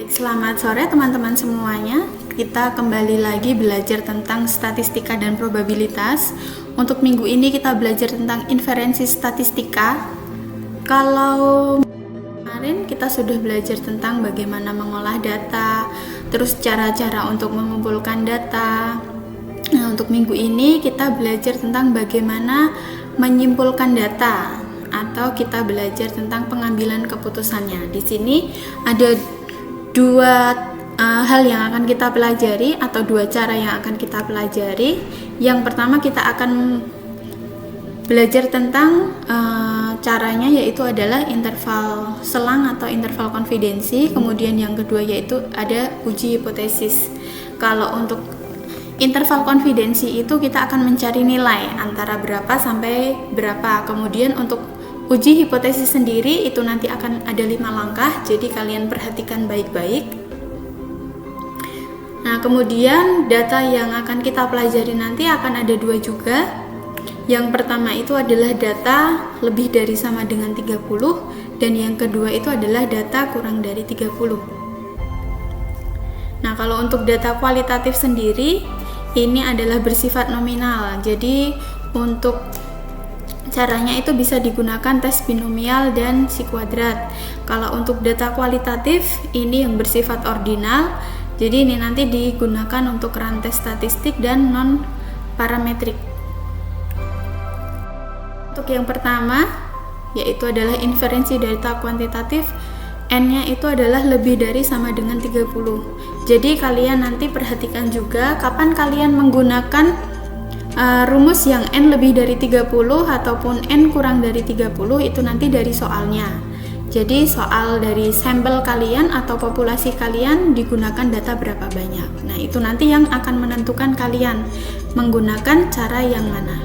Selamat sore teman-teman semuanya. Kita kembali lagi belajar tentang statistika dan probabilitas. Untuk minggu ini kita belajar tentang inferensi statistika. Kalau kemarin kita sudah belajar tentang bagaimana mengolah data, terus cara-cara untuk mengumpulkan data. Nah, untuk minggu ini kita belajar tentang bagaimana menyimpulkan data atau kita belajar tentang pengambilan keputusannya. Di sini ada dua hal yang akan kita pelajari atau dua cara yang akan kita pelajari. Yang pertama kita akan belajar tentang caranya, yaitu adalah interval selang atau interval konfidensi. Kemudian yang kedua yaitu ada uji hipotesis. Kalau untuk interval konfidensi itu kita akan mencari nilai antara berapa sampai berapa. Kemudian untuk uji hipotesis sendiri itu nanti akan ada 5 langkah, jadi kalian perhatikan baik-baik. Nah, kemudian data yang akan kita pelajari nanti akan ada 2 juga. Yang pertama itu adalah data lebih dari sama dengan 30, dan yang kedua itu adalah data kurang dari 30. Nah, kalau untuk data kualitatif sendiri, ini adalah bersifat nominal. Jadi untuk caranya itu bisa digunakan tes binomial dan si kuadrat. Kalau untuk data kualitatif ini yang bersifat ordinal, jadi ini nanti digunakan untuk rantai statistik dan non parametrik. Untuk yang pertama yaitu adalah inferensi data kuantitatif, N-nya itu adalah lebih dari sama dengan 30. Jadi kalian nanti perhatikan juga kapan kalian menggunakan rumus yang N lebih dari 30 ataupun N kurang dari 30 itu nanti dari soalnya. Jadi soal dari sampel kalian atau populasi kalian digunakan data berapa banyak. Nah, itu nanti yang akan menentukan kalian menggunakan cara yang mana.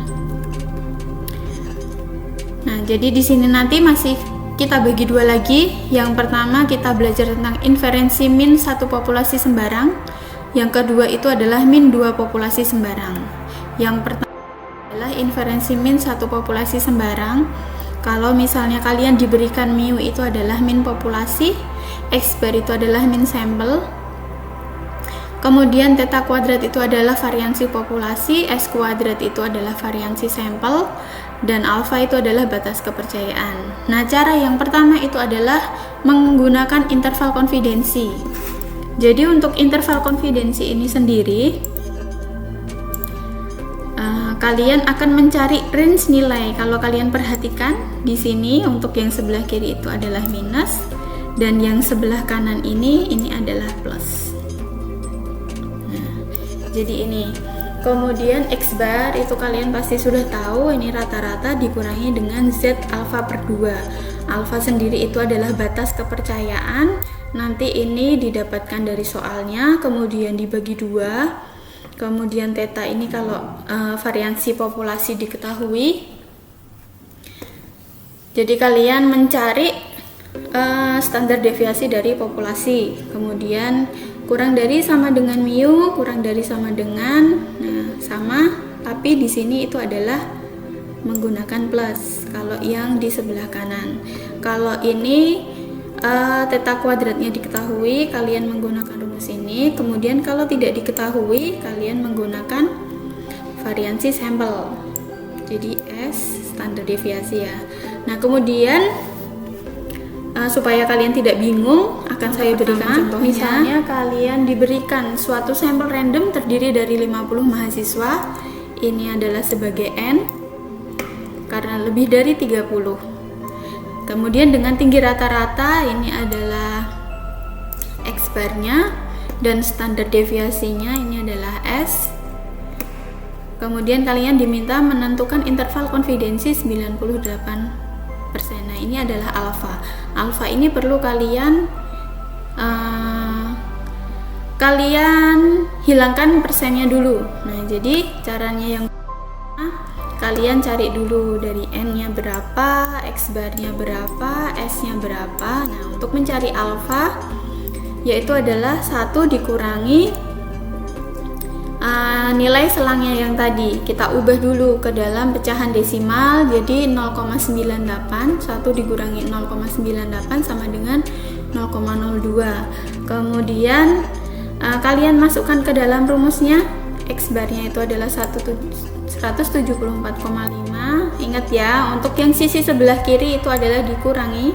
Nah, jadi di sini nanti masih kita bagi dua lagi. Yang pertama kita belajar tentang inferensi min satu populasi sembarang. Yang kedua itu adalah min 2 populasi sembarang. Yang pertama adalah inferensi min satu populasi sembarang. Kalau misalnya kalian diberikan mu itu adalah min populasi, x bar itu adalah min sampel, kemudian theta kuadrat itu adalah variansi populasi, s kuadrat itu adalah variansi sampel, dan alfa itu adalah batas kepercayaan. Nah, cara yang pertama itu adalah menggunakan interval konfidensi. Jadi untuk interval konfidensi ini sendiri kalian akan mencari range nilai. Kalau kalian perhatikan di sini untuk yang sebelah kiri itu adalah minus dan yang sebelah kanan ini adalah plus. Nah, jadi ini. Kemudian X bar itu kalian pasti sudah tahu, ini rata-rata dikurangi dengan Z alfa per 2. Alfa sendiri itu adalah batas kepercayaan. Nanti ini didapatkan dari soalnya, kemudian dibagi 2. Kemudian theta ini kalau variansi populasi diketahui. Jadi kalian mencari standar deviasi dari populasi. Kemudian kurang dari sama dengan mu, kurang dari sama dengan sama, tapi di sini itu adalah menggunakan plus kalau yang di sebelah kanan. Kalau ini theta kuadratnya diketahui, kalian menggunakan rumus ini. Kemudian kalau tidak diketahui, kalian menggunakan variansi sampel. Jadi S standar deviasi ya. Nah, kemudian supaya kalian tidak bingung, akan saya berikan contohnya. Misalnya kalian diberikan suatu sampel random terdiri dari 50 mahasiswa. Ini adalah sebagai N karena lebih dari 30. Kemudian dengan tinggi rata-rata ini adalah X barnya dan standar deviasinya ini adalah S. Kemudian kalian diminta menentukan interval konfidensi 98%. Nah, ini adalah alfa. Alfa ini perlu kalian hilangkan persennya dulu. Nah, jadi caranya yang kalian cari dulu dari N-nya berapa, X bar-nya berapa, S-nya berapa. Nah, untuk mencari alfa yaitu adalah 1 dikurangi nilai selangnya yang tadi. Kita ubah dulu ke dalam pecahan desimal, jadi 0,98. 1 dikurangi 0,98 sama dengan 0,02. Kemudian kalian masukkan ke dalam rumusnya, X barnya itu adalah 174,5. Ingat ya, untuk yang sisi sebelah kiri itu adalah dikurangi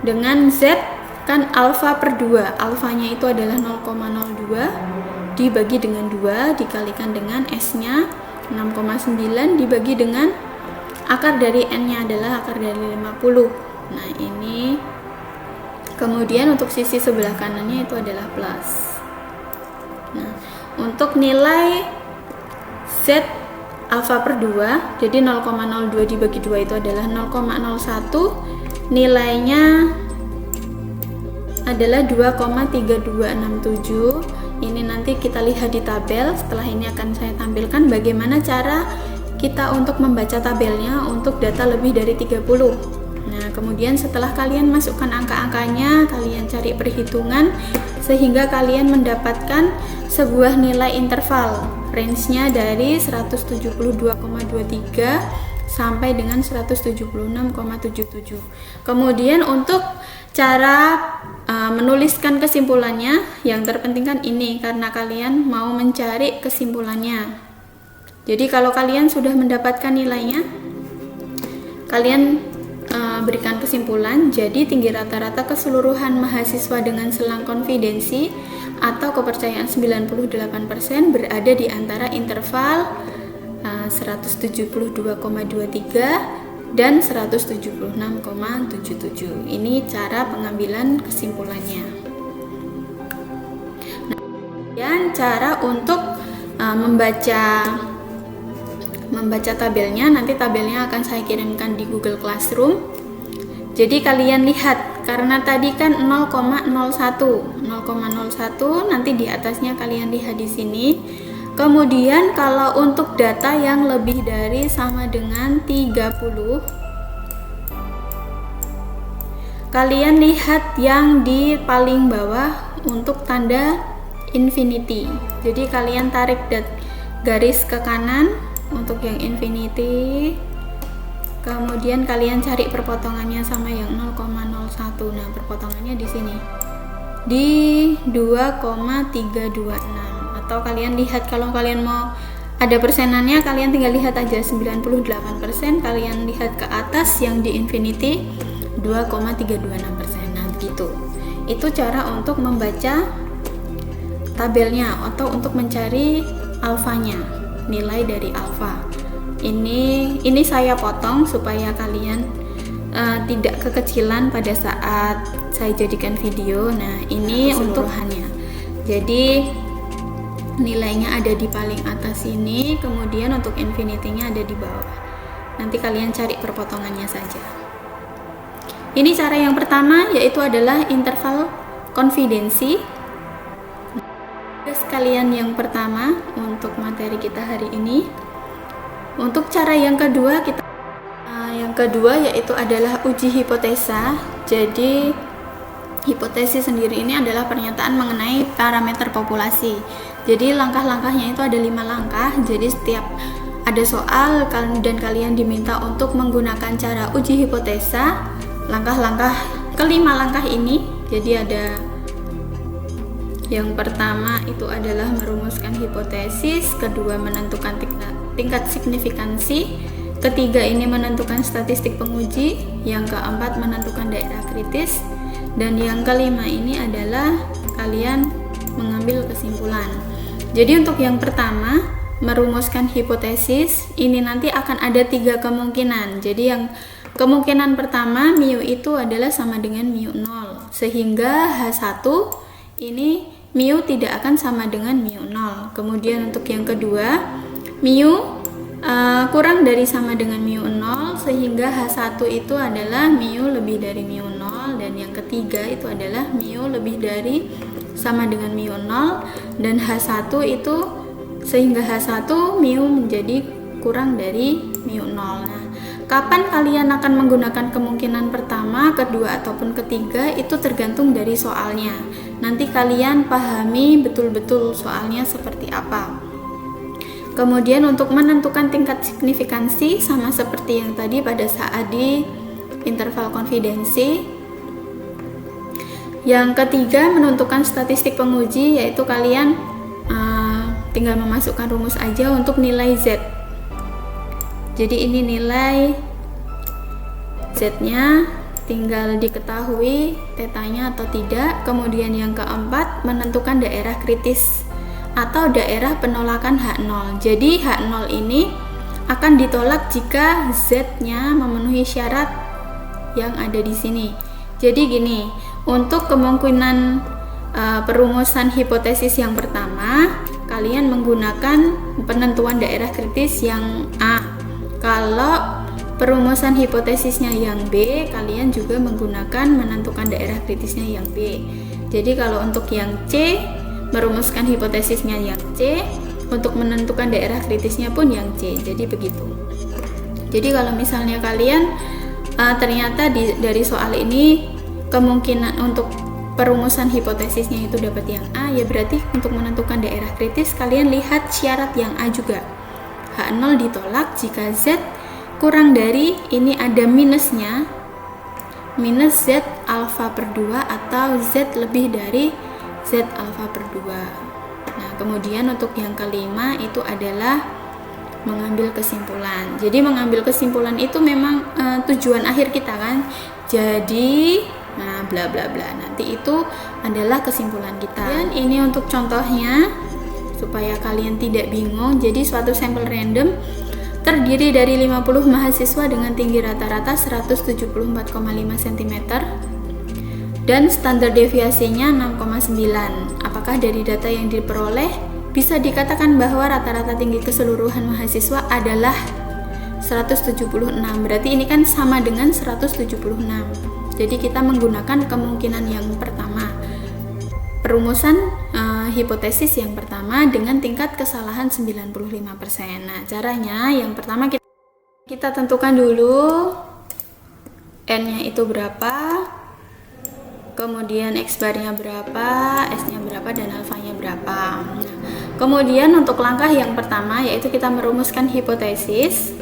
dengan Z, kan alfa per 2, alfanya itu adalah 0,02 dibagi dengan 2 dikalikan dengan S nya 6,9 dibagi dengan akar dari N nya adalah akar dari 50. Nah ini, kemudian untuk sisi sebelah kanannya itu adalah plus. Nah untuk nilai Z alfa per 2, jadi 0,02 dibagi 2 itu adalah 0,01, nilainya adalah 2,3267. Ini nanti kita lihat di tabel. Setelah ini akan saya tampilkan bagaimana cara kita untuk membaca tabelnya untuk data lebih dari 30. Nah, kemudian setelah kalian masukkan angka-angkanya, kalian cari perhitungan sehingga kalian mendapatkan sebuah nilai interval. Range-nya dari 172,23 sampai dengan 176,77. Kemudian untuk cara menuliskan kesimpulannya, yang terpenting kan ini, karena kalian mau mencari kesimpulannya. Jadi kalau kalian sudah mendapatkan nilainya, kalian berikan kesimpulan. Jadi tinggi rata-rata keseluruhan mahasiswa dengan selang konfidensi atau kepercayaan 98% berada di antara interval 172,23 dan 176,77. Ini cara pengambilan kesimpulannya. Nah, kemudian cara untuk membaca tabelnya, nanti tabelnya akan saya kirimkan di Google Classroom. Jadi kalian lihat, karena tadi kan 0,01 nanti di atasnya kalian lihat di sini. Kemudian kalau untuk data yang lebih dari sama dengan 30, kalian lihat yang di paling bawah untuk tanda infinity. Jadi kalian tarik garis ke kanan untuk yang infinity. Kemudian kalian cari perpotongannya sama yang 0,01. Nah, perpotongannya di sini. Di 2,326. Atau kalian lihat, kalau kalian mau ada persenannya, kalian tinggal lihat aja 98%, kalian lihat ke atas yang di infinity 2,326%. Nah gitu, itu cara untuk membaca tabelnya atau untuk mencari alfanya, nilai dari alfa. Ini saya potong supaya kalian tidak kekecilan pada saat saya jadikan video. Nah ini untukannya. Jadi nilainya ada di paling atas sini, kemudian untuk infinity-nya ada di bawah. Nanti kalian cari perpotongannya saja. Ini cara yang pertama, yaitu adalah interval konfidensi. Kalian yang pertama untuk materi kita hari ini. Untuk cara yang kedua yaitu adalah uji hipotesa. Jadi hipotesis sendiri ini adalah pernyataan mengenai parameter populasi. Jadi langkah-langkahnya itu ada 5 langkah. Jadi setiap ada soal dan kalian diminta untuk menggunakan cara uji hipotesa, langkah-langkah kelima langkah ini. Jadi ada yang pertama itu adalah merumuskan hipotesis, kedua menentukan tingkat signifikansi, ketiga ini menentukan statistik penguji, yang keempat menentukan daerah kritis, dan yang kelima ini adalah kalian mengambil kesimpulan. Jadi untuk yang pertama, merumuskan hipotesis, ini nanti akan ada 3 kemungkinan. Jadi yang kemungkinan pertama, mu itu adalah sama dengan mu 0, sehingga H1 ini mu tidak akan sama dengan mu 0. Kemudian untuk yang kedua, mu kurang dari sama dengan mu 0, sehingga H1 itu adalah mu lebih dari mu 0, dan yang ketiga itu adalah mu lebih dari sama dengan mu 0, dan H1 itu sehingga H1 mu menjadi kurang dari mu 0. Nah, kapan kalian akan menggunakan kemungkinan pertama, kedua, ataupun ketiga itu tergantung dari soalnya. Nanti kalian pahami betul-betul soalnya seperti apa. Kemudian untuk menentukan tingkat signifikansi, sama seperti yang tadi pada saat di interval konfidensi, Yang ketiga, menentukan statistik penguji, yaitu kalian tinggal memasukkan rumus aja untuk nilai Z. Jadi ini nilai Z-nya, tinggal diketahui tetanya atau tidak. Kemudian yang keempat, menentukan daerah kritis atau daerah penolakan H0. Jadi H0 ini akan ditolak jika Z-nya memenuhi syarat yang ada di sini. Jadi gini, untuk kemungkinan perumusan hipotesis yang pertama, kalian menggunakan penentuan daerah kritis yang A. Kalau perumusan hipotesisnya yang B, kalian juga menggunakan menentukan daerah kritisnya yang B. Jadi kalau untuk yang C, merumuskan hipotesisnya yang C, untuk menentukan daerah kritisnya pun yang C. Jadi begitu. Jadi kalau misalnya kalian ternyata dari soal ini kemungkinan untuk perumusan hipotesisnya itu dapat yang A, ya berarti untuk menentukan daerah kritis kalian lihat syarat yang A juga. H0 ditolak jika Z kurang dari, ini ada minusnya, minus Z alfa per 2 atau Z lebih dari Z alfa per 2. Nah, kemudian untuk yang kelima itu adalah mengambil kesimpulan. Jadi mengambil kesimpulan itu memang tujuan akhir kita kan. Jadi nah bla bla bla, nanti itu adalah kesimpulan kita. Dan ini untuk contohnya supaya kalian tidak bingung. Jadi suatu sampel random terdiri dari 50 mahasiswa dengan tinggi rata-rata 174,5 cm dan standar deviasinya 6,9. Apakah dari data yang diperoleh bisa dikatakan bahwa rata-rata tinggi keseluruhan mahasiswa adalah 176? Berarti ini kan sama dengan 176. Jadi kita menggunakan kemungkinan yang pertama, perumusan hipotesis yang pertama dengan tingkat kesalahan 95%. Nah, caranya yang pertama kita tentukan dulu N-nya itu berapa, kemudian X-bar-nya berapa, S-nya berapa, dan alfanya berapa. Nah, kemudian untuk langkah yang pertama yaitu kita merumuskan hipotesis.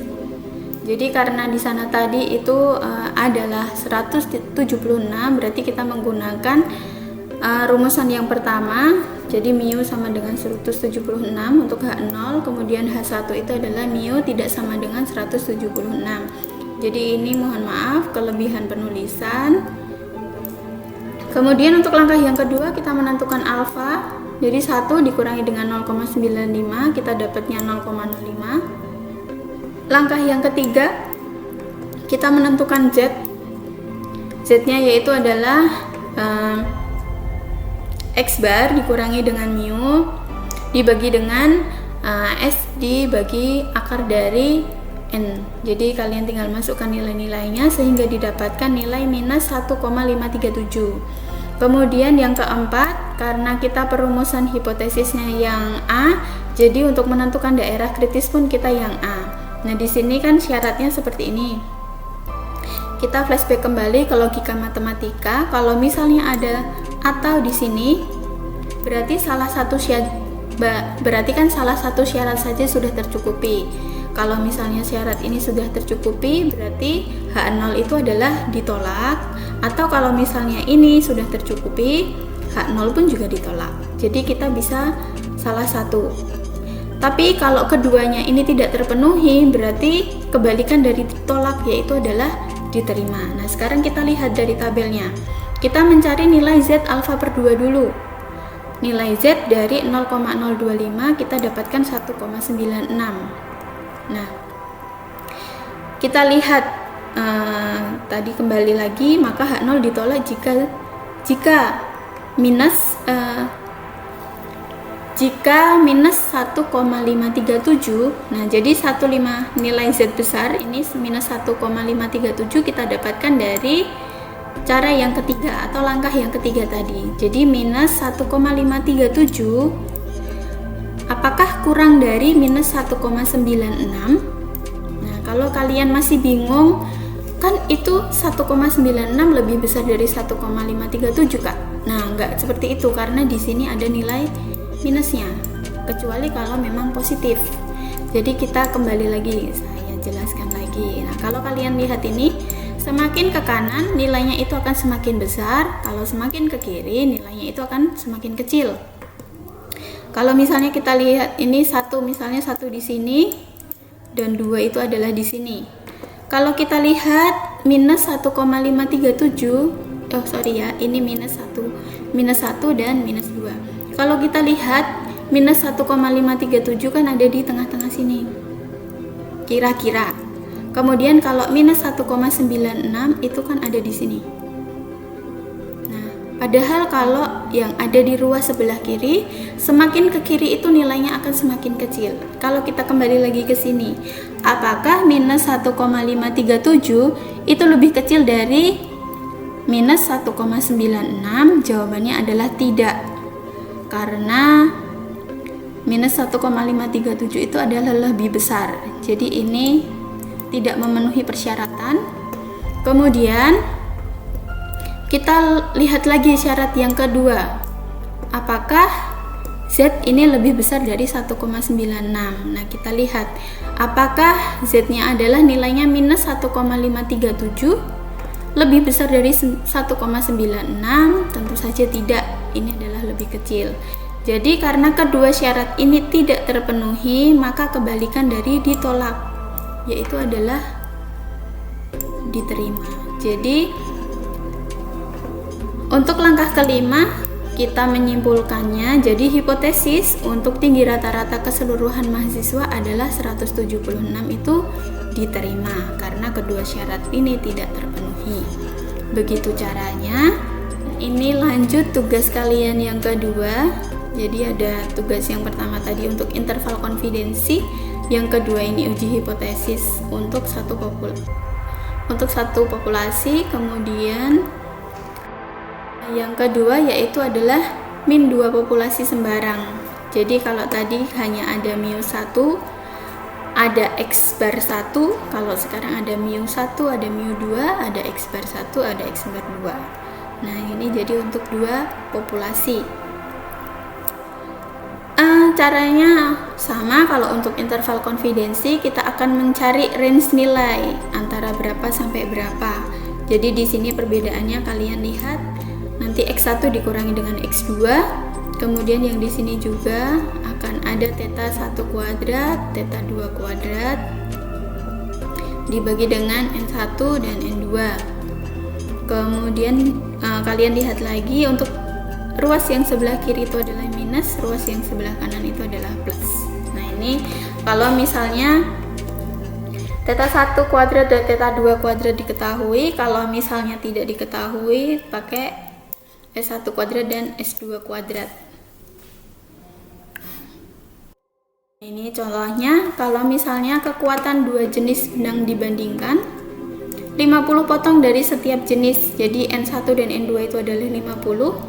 Jadi karena di sana tadi itu adalah 176, berarti kita menggunakan rumusan yang pertama. Jadi mu sama dengan 176 untuk H0, kemudian H1 itu adalah mu tidak sama dengan 176. Jadi ini mohon maaf kelebihan penulisan. Kemudian untuk langkah yang kedua kita menentukan alfa. Jadi 1 dikurangi dengan 0,95 kita dapatnya 0,05. Langkah yang ketiga, kita menentukan Z. Z-nya yaitu adalah X bar dikurangi dengan mu dibagi dengan S dibagi akar dari N. Jadi kalian tinggal masukkan nilai-nilainya sehingga didapatkan nilai minus 1,537. Kemudian yang keempat, karena kita perumusan hipotesisnya yang A, jadi untuk menentukan daerah kritis pun kita yang A. Nah, di sini kan syaratnya seperti ini. Kita flashback kembali ke logika matematika. Kalau misalnya ada atau di sini, berarti salah satu syarat saja sudah tercukupi. Kalau misalnya syarat ini sudah tercukupi, berarti H0 itu adalah ditolak. Atau kalau misalnya ini sudah tercukupi, H0 pun juga ditolak. Jadi kita bisa salah satu. Tapi kalau keduanya ini tidak terpenuhi, berarti kebalikan dari ditolak, yaitu adalah diterima. Nah, sekarang kita lihat dari tabelnya. Kita mencari nilai Z alfa per 2 dulu. Nilai Z dari 0,025 kita dapatkan 1,96. Nah, kita lihat tadi kembali lagi, maka H0 ditolak jika minus 1,537. Nah, jadi nilai Z besar ini minus 1,537 kita dapatkan dari cara yang ketiga atau langkah yang ketiga tadi. Jadi minus 1,537 apakah kurang dari minus 1,96? Nah, kalau kalian masih bingung, kan itu 1,96 lebih besar dari 1,537 Kak. Nah, enggak seperti itu karena di sini ada nilai minusnya, kecuali kalau memang positif. Jadi kita kembali lagi, saya jelaskan lagi. Nah, kalau kalian lihat ini Semakin ke kanan nilainya itu akan semakin besar, kalau semakin ke kiri nilainya itu akan semakin kecil. Kalau misalnya kita lihat ini misalnya satu di sini dan 2 itu adalah di sini. Kalau kita lihat minus 1,537, ini minus 1 dan minus 2. Kalau kita lihat minus 1,537 kan ada di tengah-tengah sini. Kira-kira. Kemudian kalau minus 1,96 itu kan ada di sini. Padahal kalau yang ada di ruas sebelah kiri, semakin ke kiri itu nilainya akan semakin kecil. Kalau kita kembali lagi ke sini, apakah minus 1,537 itu lebih kecil dari minus 1,96? Jawabannya adalah tidak. Karena minus 1,537 itu adalah lebih besar. Jadi ini tidak memenuhi persyaratan. Kemudian kita lihat lagi syarat yang kedua. Apakah Z ini lebih besar dari 1,96? Nah, kita lihat apakah Z-nya adalah nilainya minus 1,537 lebih besar dari 1,96? Tentu saja tidak. Ini adalah lebih kecil. Jadi karena kedua syarat ini tidak terpenuhi, maka kebalikan dari ditolak, yaitu adalah diterima. Jadi untuk langkah kelima, kita menyimpulkannya. Jadi hipotesis untuk tinggi rata-rata keseluruhan mahasiswa adalah 176 itu diterima karena kedua syarat ini tidak terpenuhi. Begitu caranya. Ini lanjut tugas kalian yang kedua. Jadi ada tugas yang pertama tadi untuk interval konfidensi, yang kedua ini uji hipotesis untuk satu populasi, kemudian yang kedua yaitu adalah min 2 populasi sembarang. Jadi kalau tadi hanya ada mu 1, ada x bar 1, kalau sekarang ada mu 1, ada mu 2, ada x bar 1, ada x bar 2. Nah, ini jadi untuk 2 populasi. Caranya sama. Kalau untuk interval konfidensi kita akan mencari range nilai antara berapa sampai berapa. Jadi di sini perbedaannya kalian lihat. Nanti X1 dikurangi dengan X2, kemudian yang di sini juga akan ada theta 1 kuadrat, theta 2 kuadrat dibagi dengan N1 dan N2. Kemudian kalian lihat lagi untuk ruas yang sebelah kiri itu adalah minus, ruas yang sebelah kanan itu adalah plus. Nah, ini kalau misalnya theta 1 kuadrat dan theta 2 kuadrat diketahui, kalau misalnya tidak diketahui pakai S1 kuadrat dan S2 kuadrat. Ini contohnya, kalau misalnya kekuatan dua jenis benang dibandingkan 50 potong dari setiap jenis. Jadi N1 dan N2 itu adalah 50.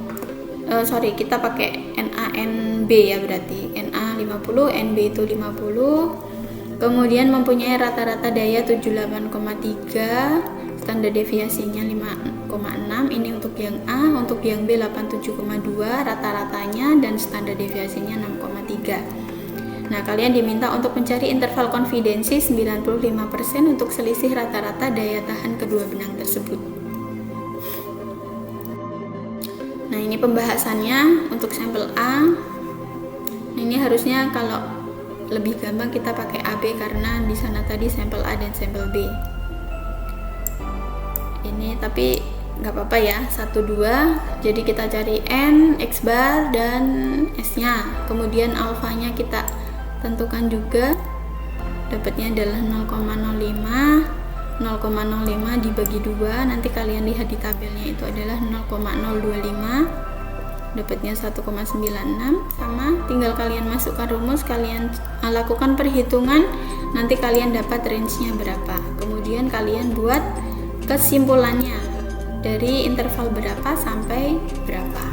Kita pakai NA NB ya, berarti NA 50, NB itu 50. Kemudian mempunyai rata-rata daya 78,3, standar deviasinya 5,6. Ini untuk yang A, untuk yang B 87,2 rata-ratanya dan standar deviasinya 6,3. Nah, kalian diminta untuk mencari interval konfidensi 95% untuk selisih rata-rata daya tahan kedua benang tersebut. Nah, ini pembahasannya untuk sampel A. Ini harusnya kalau lebih gampang kita pakai AB karena di sana tadi sampel A dan sampel B. Ini tapi nggak apa-apa ya, 1, 2. Jadi kita cari N, X bar, dan S nya. Kemudian alfanya kita tentukan juga. Dapatnya adalah 0,05. 0,05 dibagi 2. Nanti kalian lihat di tabelnya itu adalah 0,025. Dapatnya 1,96. Sama, tinggal kalian masukkan rumus, kalian lakukan perhitungan, nanti kalian dapat range-nya berapa. Kemudian kalian buat kesimpulannya dari interval berapa sampai berapa,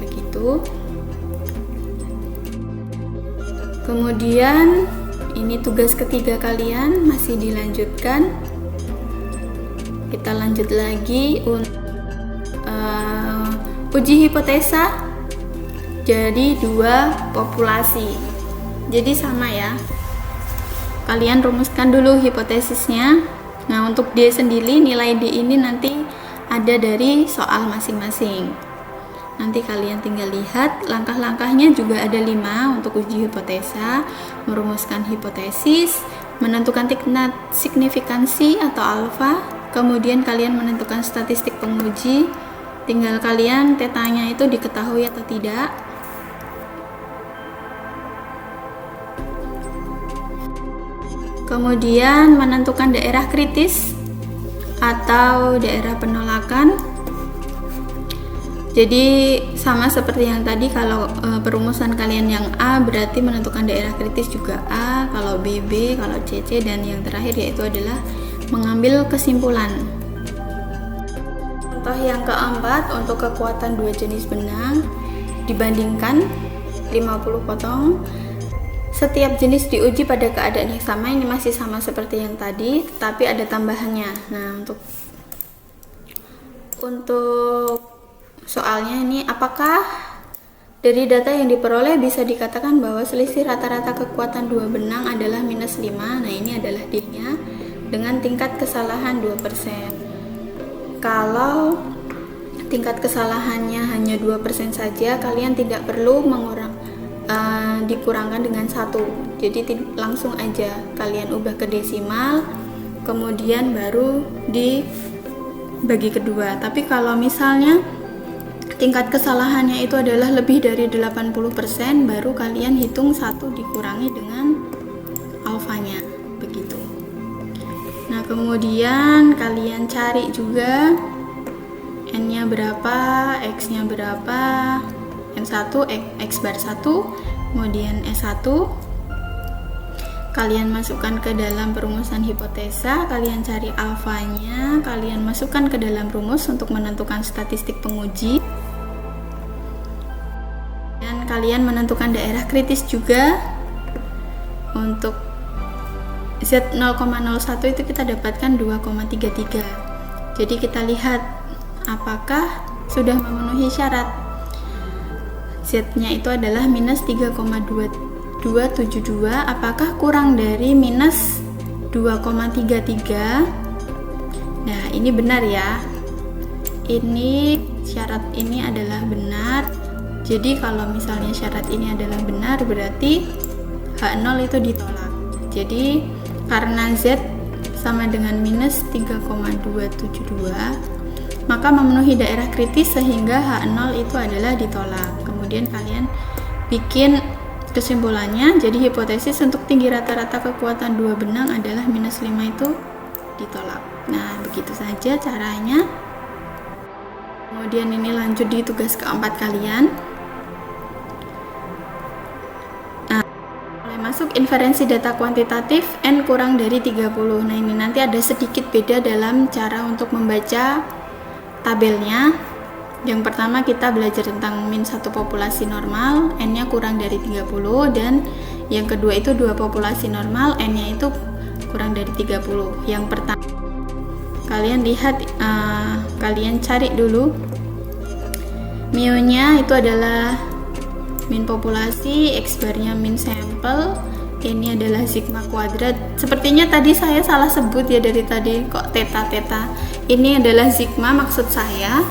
begitu. Kemudian ini tugas ketiga kalian masih dilanjutkan. Kita lanjut lagi untuk uji hipotesa. Jadi 2 populasi. Jadi sama ya. Kalian rumuskan dulu hipotesisnya. Nah, untuk D sendiri, nilai D ini nanti ada dari soal masing-masing. Nanti kalian tinggal lihat, langkah-langkahnya juga ada 5 untuk uji hipotesa, merumuskan hipotesis, menentukan tingkat signifikansi atau alfa, kemudian kalian menentukan statistik penguji, tinggal kalian tetanya itu diketahui atau tidak. Kemudian menentukan daerah kritis atau daerah penolakan. Jadi sama seperti yang tadi, kalau perumusan kalian yang A berarti menentukan daerah kritis juga A, kalau B, kalau C, dan yang terakhir yaitu adalah mengambil kesimpulan. Contoh yang keempat, untuk kekuatan 2 jenis benang dibandingkan 50 potong. Setiap jenis diuji pada keadaan yang sama, ini masih sama seperti yang tadi, tapi ada tambahannya. Nah, untuk soalnya ini, apakah dari data yang diperoleh bisa dikatakan bahwa selisih rata-rata kekuatan 2 benang adalah -5? Nah, ini adalah D-nya dengan tingkat kesalahan 2%. Kalau tingkat kesalahannya hanya 2% saja, kalian tidak perlu dikurangkan dengan 1, jadi langsung aja kalian ubah ke desimal, kemudian baru dibagi kedua. Tapi kalau misalnya tingkat kesalahannya itu adalah lebih dari 80%, baru kalian hitung 1 dikurangi dengan alfanya, begitu. Nah, kemudian kalian cari juga N-nya berapa, X-nya berapa, N1, X bar 1, kemudian S1. Kalian masukkan ke dalam perumusan hipotesa, kalian cari alfanya, kalian masukkan ke dalam rumus untuk menentukan statistik penguji. Dan kalian menentukan daerah kritis juga. Untuk Z 0,01 itu kita dapatkan 2,33. Jadi kita lihat apakah sudah memenuhi syarat. Z-nya itu adalah -3,272, apakah kurang dari -2,33? Nah, ini benar ya. Ini syarat ini adalah benar. Jadi kalau misalnya syarat ini adalah benar, berarti H0 itu ditolak. Jadi karena Z sama dengan -3,272, maka memenuhi daerah kritis sehingga H0 itu adalah ditolak. Kemudian kalian bikin kesimpulannya, jadi hipotesis untuk tinggi rata-rata kekuatan 2 benang adalah -5 itu ditolak. Nah, begitu saja caranya. Kemudian ini lanjut di tugas keempat kalian. Masuk inferensi data kuantitatif N kurang dari 30. Nah, ini nanti ada sedikit beda dalam cara untuk membaca tabelnya. Yang pertama kita belajar tentang min 1 populasi normal, N-nya kurang dari 30, dan yang kedua itu 2 populasi normal, N-nya itu kurang dari 30. Yang pertama kalian lihat, kalian cari dulu mu-nya itu adalah min populasi, X barnya min sampel, ini adalah sigma kuadrat. Sepertinya tadi saya salah sebut ya, dari tadi kok teta. Ini adalah sigma maksud saya.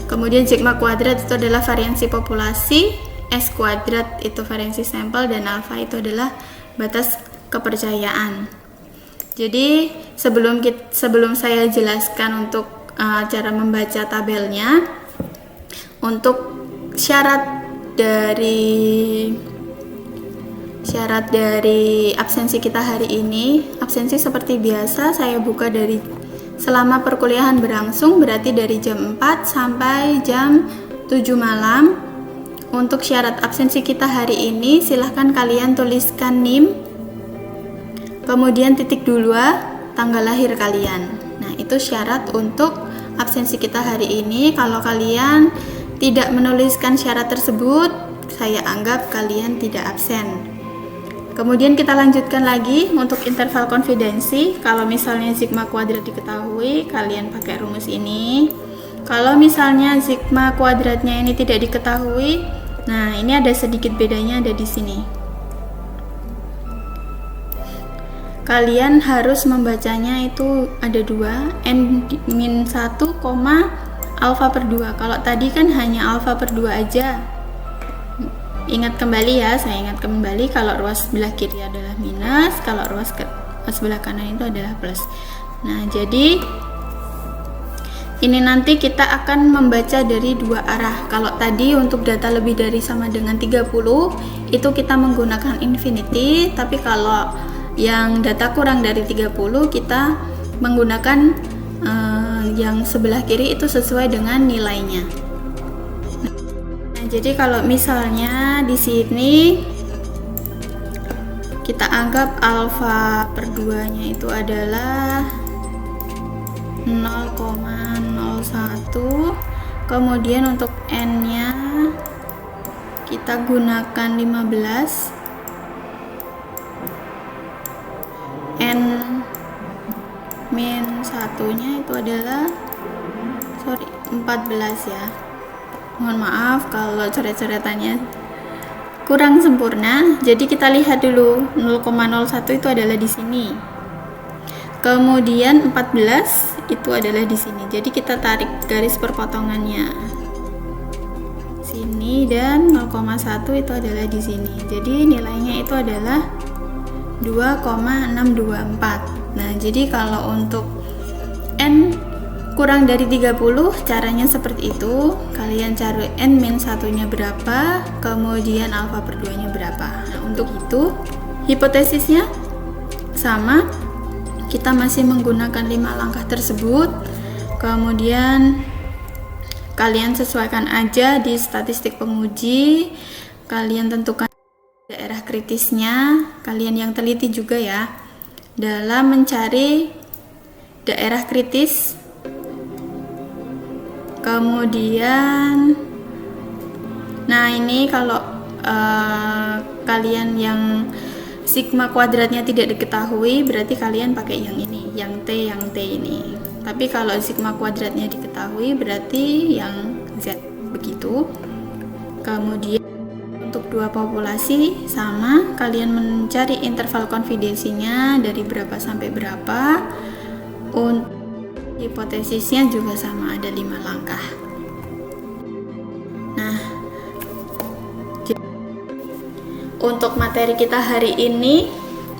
Kemudian sigma kuadrat itu adalah variansi populasi, S kuadrat itu variansi sampel, dan alfa itu adalah batas kepercayaan. Jadi sebelum saya jelaskan untuk cara membaca tabelnya, untuk syarat dari absensi kita hari ini, absensi seperti biasa saya buka dari selama perkuliahan berlangsung, berarti dari jam 4 sampai jam 7 malam. Untuk syarat absensi kita hari ini, silahkan kalian tuliskan NIM, kemudian titik 2 tanggal lahir kalian. Nah, itu syarat untuk absensi kita hari ini. Kalau kalian tidak menuliskan syarat tersebut, saya anggap kalian tidak absen. Kemudian kita lanjutkan lagi untuk interval konfidensi. Kalau misalnya sigma kuadrat diketahui, kalian pakai rumus ini. Kalau misalnya sigma kuadratnya ini tidak diketahui, nah ini ada sedikit bedanya, ada di sini. kalian harus membacanya itu ada 2, n-1, alfa per 2. Kalau tadi kan hanya alfa per 2 aja. Ingat kembali ya, saya ingat kembali kalau ruas sebelah kiri adalah minus, kalau ruas sebelah kanan itu adalah plus. Nah, jadi ini nanti kita akan membaca dari 2 arah. Kalau tadi untuk data lebih dari sama dengan 30 itu kita menggunakan infinity, tapi kalau yang data kurang dari 30 kita menggunakan yang sebelah kiri itu sesuai dengan nilainya. Nah, jadi kalau misalnya di sini kita anggap alfa per 2 nya itu adalah 0,01, kemudian untuk n nya kita gunakan 15, n min 1 nya itu adalah 14 ya. Mohon maaf kalau coret-coretannya kurang sempurna. Jadi kita lihat dulu 0,01 itu adalah di sini. Kemudian 14 itu adalah di sini. Jadi kita tarik garis perpotongannya sini, dan 0,1 itu adalah di sini. Jadi nilainya itu adalah 2,624. Nah, jadi kalau untuk n kurang dari 30 caranya seperti itu. Kalian cari n min 1 nya berapa, kemudian alfa per 2 nya berapa. Nah, untuk itu hipotesisnya sama. Kita masih menggunakan 5 langkah tersebut. Kemudian kalian sesuaikan aja di statistik penguji. Kalian tentukan daerah kritisnya. Kalian yang teliti juga ya dalam mencari daerah kritis. Kemudian nah ini kalau kalian yang sigma kuadratnya tidak diketahui, berarti kalian pakai yang ini, yang T ini. Tapi kalau sigma kuadratnya diketahui, berarti yang Z, begitu. Kemudian untuk 2 populasi sama, kalian mencari interval konfidensinya dari berapa sampai berapa. Untuk hipotesisnya juga sama, ada 5 langkah. Nah, untuk materi kita hari ini,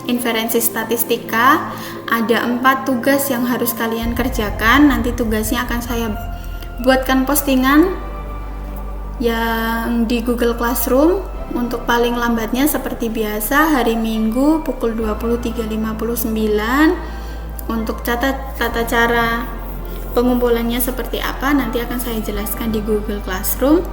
inferensi statistika, ada 4 tugas yang harus kalian kerjakan. Nanti tugasnya akan saya buatkan postingan yang di Google Classroom. Untuk paling lambatnya seperti biasa hari Minggu pukul 23.59. Untuk tata cara pengumpulannya seperti apa nanti akan saya jelaskan di Google Classroom.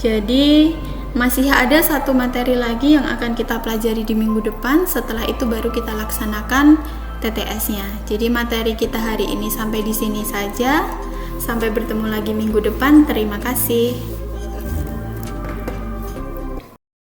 Jadi masih ada 1 materi lagi yang akan kita pelajari di minggu depan. Setelah itu baru kita laksanakan TTS-nya. Jadi materi kita hari ini sampai di sini saja. Sampai bertemu lagi minggu depan. Terima kasih.